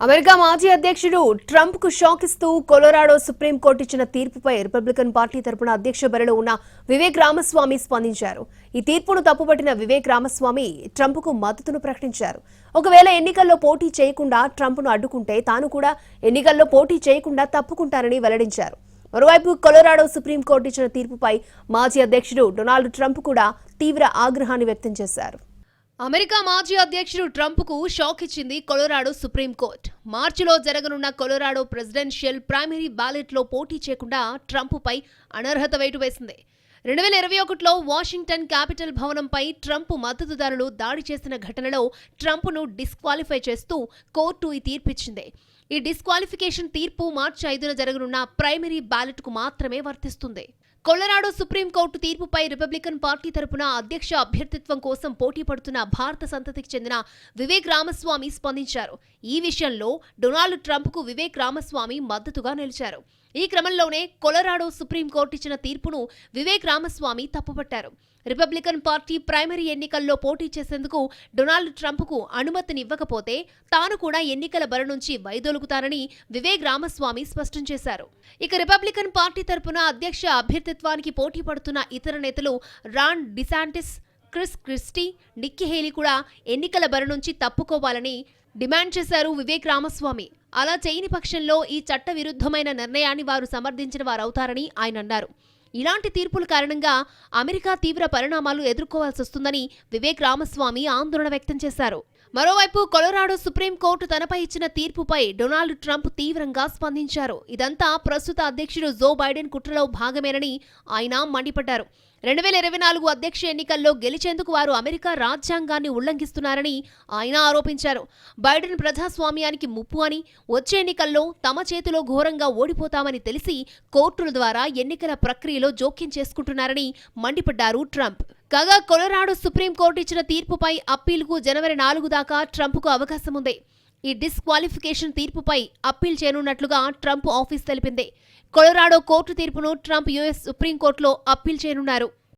America మాజీ అధ్యక్షుడు Trump కు షాక్ ఇస్తూ కొలరాడో సుప్రీంకోర్టు ఇచ్చిన తీర్పుపై రిపబ్లికన్ పార్టీ తరపున అధ్యక్ష బరిలో ఉన్న వివేక్ రామస్వామి స్పందించారు. ఈ తీర్పును తప్పుపట్టిన వివేక్ రామస్వామి ట్రంప్ కు మద్దతును ప్రకటించారు. ఒకవేళ ఎన్నికల్లో పోటీ చేయకుండా ట్రంప్ ను అడ్డుకుంటే తాను కూడా ఎన్నికల్లో పోటీ చేయకుండా తప్పుకుంటారని వెల్లడించారు. మరోవైపు కొలరాడో సుప్రీంకోర్టు ఇచ్చిన తీర్పుపై మాజీ అధ్యక్షుడు డొనాల్డ్ ట్రంప్ కూడా తీవ్ర ఆగ్రహాన్ని వ్యక్తం చేశారు. అమెరికా మాజీ అధ్యక్షుడు ట్రంప్ కు షాక్ ఇచ్చింది కొలరాడో సుప్రీంకోర్టు. మార్చిలో జరగనున్న కొలరాడో ప్రెసిడెన్షియల్ ప్రైమరీ బ్యాలెట్ లో పోటీ చేయకుండా ట్రంప్ పై అనర్హత వేటు వేసింది. 2021లో వాషింగ్టన్ క్యాపిటల్ భవనంపై ట్రంప్ మద్దతుదారులు దాడి చేసిన ఘటనలో ట్రంప్ను డిస్క్వాలిఫై చేస్తూ కోర్టు ఈ తీర్పిచ్చింది. ఈ డిస్క్వాలిఫికేషన్ తీర్పు మార్చి 5న జరగనున్న ప్రైమరీ బ్యాలెట్ కు మాత్రమే వర్తిస్తుంది. కొలరాడో సుప్రీంకోర్టు తీర్పుపై రిపబ్లికన్ పార్టీ తరపున అధ్యక్ష అభ్యర్థిత్వం కోసం పోటీ పడుతున్న భారత సంతతికి చెందిన వివేక్ రామస్వామి స్పందించారు. ఈ విషయంలో డొనాల్డ్ ట్రంప్ కు వివేక్ రామస్వామి మద్దతుగా నిలిచారు. ఈ క్రమంలోనే కొలరాడో సుప్రీంకోర్టు ఇచ్చిన తీర్పును వివేక్ రామస్వామి తప్పుపట్టారు. రిపబ్లికన్ పార్టీ ప్రైమరీ ఎన్నికల్లో పోటీ చేసేందుకు డొనాల్డ్ ట్రంప్ కు అనుమతినివ్వకపోతే తాను కూడా ఎన్నికల బరి నుంచి వైదొలుగుతానని వివేక్ రామస్వామి స్పష్టం చేశారు. ఇక రిపబ్లికన్ పార్టీ తరపున అధ్యక్ష అభ్యర్థిత్వానికి పోటీ పడుతున్న ఇతర నేతలు Ron DeSantis, Chris Christie, Nikki Haley కూడా ఎన్నికల బరి నుంచి తప్పుకోవాలని డిమాండ్ చేశారు వివేక్ రామస్వామి. అలా చేయని పక్షంలో ఈ చట్ట విరుద్ధమైన నిర్ణయాన్ని వారు సమర్థించిన వారవుతారని ఆయన అన్నారు. ఇలాంటి తీర్పుల కారణంగా అమెరికా తీవ్ర పరిణామాలు ఎదుర్కోవాల్సి వస్తుందని వివేక్ రామస్వామి ఆందోళన వ్యక్తం చేశారు. మరోవైపు కొలరాడో సుప్రీంకోర్టు తనపై ఇచ్చిన తీర్పుపై డొనాల్డ్ ట్రంప్ తీవ్రంగా స్పందించారు. ఇదంతా ప్రస్తుత అధ్యక్షుడు జో బైడెన్ కుట్రలో భాగమేనని ఆయన మండిపడ్డారు. 2024 అధ్యక్ష ఎన్నికల్లో గెలిచేందుకు వారు అమెరికా రాజ్యాంగాన్ని ఉల్లంఘిస్తున్నారని ఆయన ఆరోపించారు. బైడెన్ ప్రజాస్వామ్యానికి ముప్పు అని, వచ్చే ఎన్నికల్లో తమ చేతిలో ఘోరంగా ఓడిపోతామని తెలిసి కోర్టుల ద్వారా ఎన్నికల ప్రక్రియలో జోక్యం చేసుకుంటున్నారని మండిపడ్డారు ట్రంప్. కాగా కొలరాడో సుప్రీంకోర్టు ఇచ్చిన తీర్పుపై అప్పీలుకు జనవరి 4 దాకా ట్రంప్కు అవకాశం ఉంది. ఈ డిస్క్వాలిఫికేషన్ తీర్పుపై అప్పీల్ చేయనున్నట్లుగా ట్రంప్ ఆఫీస్ తెలిపింది. కొలరాడో కోర్టు తీర్పును ట్రంప్ యుఎస్ సుప్రీంకోర్టులో అప్పీల్ చేయనున్నారు.